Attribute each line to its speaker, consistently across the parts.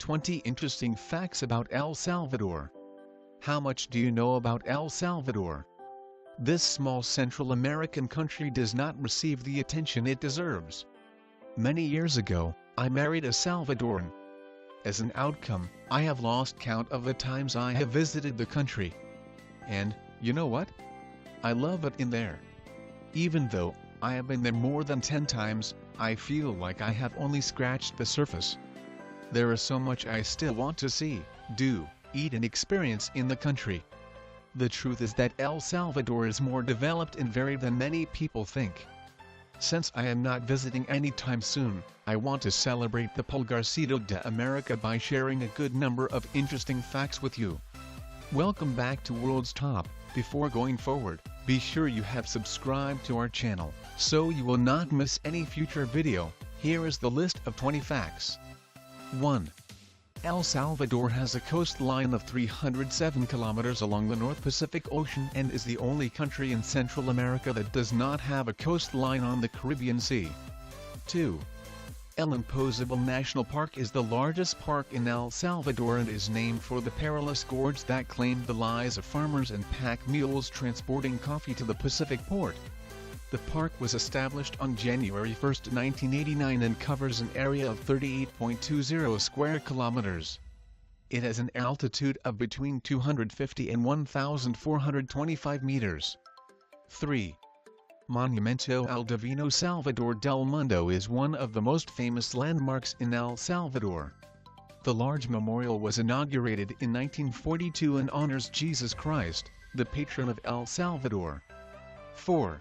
Speaker 1: 20 interesting facts about El Salvador. How much do you know about El Salvador? This small Central American country does not receive the attention it deserves. Many years ago, I married a Salvadoran. As an outcome, I have lost count of the times I have visited the country. And, you know what? I love it in there. Even though I have been there more than 10 times, I feel like I have only scratched the surface. There is so much I still want to see, do, eat and experience in the country. The truth is that El Salvador is more developed and varied than many people think. Since I am not visiting anytime soon, I want to celebrate the Pulgarcito de America by sharing a good number of interesting facts with you. Welcome back to World's Top. Before going forward, be sure you have subscribed to our channel, so you will not miss any future video. Here is the list of 20 facts. 1. El Salvador has a coastline of 307 kilometers along the North Pacific Ocean and is the only country in Central America that does not have a coastline on the Caribbean Sea. 2. El Imposible National Park is the largest park in El Salvador and is named for the perilous gorge that claimed the lives of farmers and pack mules transporting coffee to the Pacific port. The park was established on January 1, 1989 and covers an area of 38.20 square kilometers. It has an altitude of between 250 and 1,425 meters. 3. Monumento al Divino Salvador del Mundo is one of the most famous landmarks in El Salvador. The large memorial was inaugurated in 1942 and honors Jesus Christ, the patron of El Salvador. 4.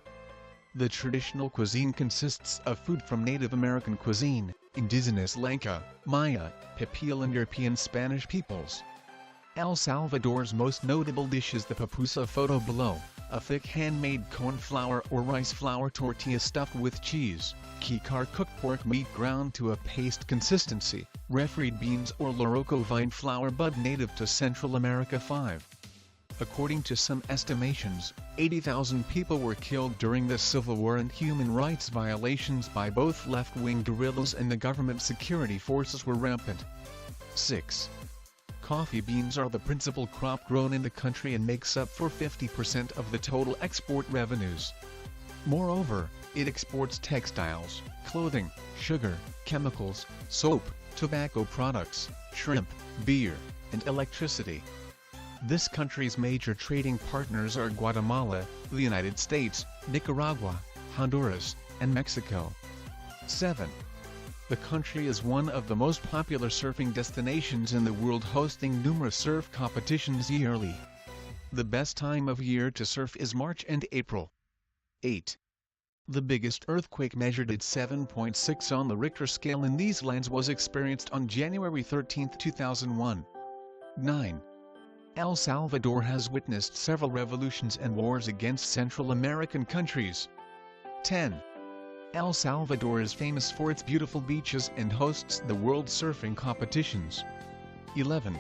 Speaker 1: The traditional cuisine consists of food from Native American cuisine, indigenous Lenca, Maya, Pipil and European Spanish peoples. El Salvador's most notable dish is the pupusa photo below, a thick handmade corn flour or rice flour tortilla stuffed with cheese, kikar cooked pork meat ground to a paste consistency, refried beans or loroco vine flour bud native to Central America. 5. According to some estimations, 80,000 people were killed during the Civil War and human rights violations by both left-wing guerrillas and the government security forces were rampant. 6. Coffee beans are the principal crop grown in the country and makes up for 50% of the total export revenues. Moreover, it exports textiles, clothing, sugar, chemicals, soap, tobacco products, shrimp, beer, and electricity. This country's major trading partners are Guatemala, the United States, Nicaragua, Honduras, and Mexico. 7. The country is one of the most popular surfing destinations in the world, hosting numerous surf competitions yearly. The best time of year to surf is March and April. 8. The biggest earthquake, measured at 7.6 on the Richter scale in these lands, was experienced on January 13, 2001. 9. El Salvador has witnessed several revolutions and wars against Central American countries. 10. El Salvador is famous for its beautiful beaches and hosts the World Surfing Competitions. 11.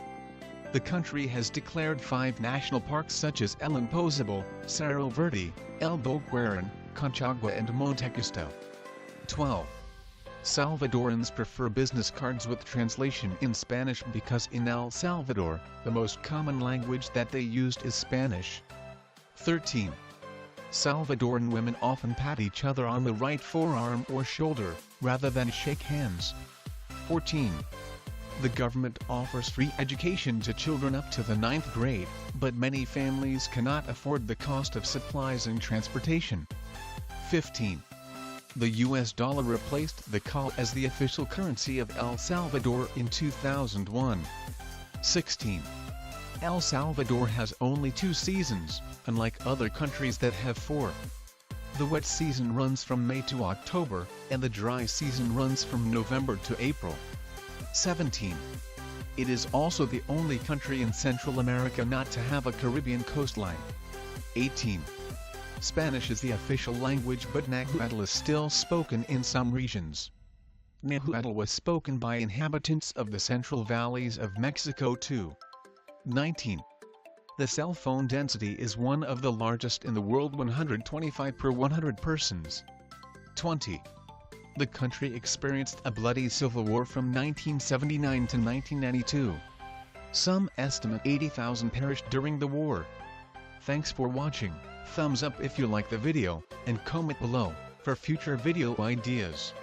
Speaker 1: The country has declared 5 national parks such as El Imposible, Cerro Verde, El Boquerón, Conchagua and Montecristo. 12. Salvadorans prefer business cards with translation in Spanish because in El Salvador, the most common language that they used is Spanish. 13. Salvadoran women often pat each other on the right forearm or shoulder, rather than shake hands. 14. The government offers free education to children up to the 9th grade, but many families cannot afford the cost of supplies and transportation. 15. The US dollar replaced the COL as the official currency of El Salvador in 2001. 16. El Salvador has only 2 seasons, unlike other countries that have 4. The wet season runs from May to October, and the dry season runs from November to April. 17. It is also the only country in Central America not to have a Caribbean coastline. 18. Spanish is the official language, but Nahuatl is still spoken in some regions. Nahuatl was spoken by inhabitants of the Central Valleys of Mexico too. 19. The cell phone density is one of the largest in the world, 125 per 100 persons. 20. The country experienced a bloody civil war from 1979 to 1992. Some estimate 80,000 perished during the war. Thanks for watching. Thumbs up if you like the video, and comment below for future video ideas.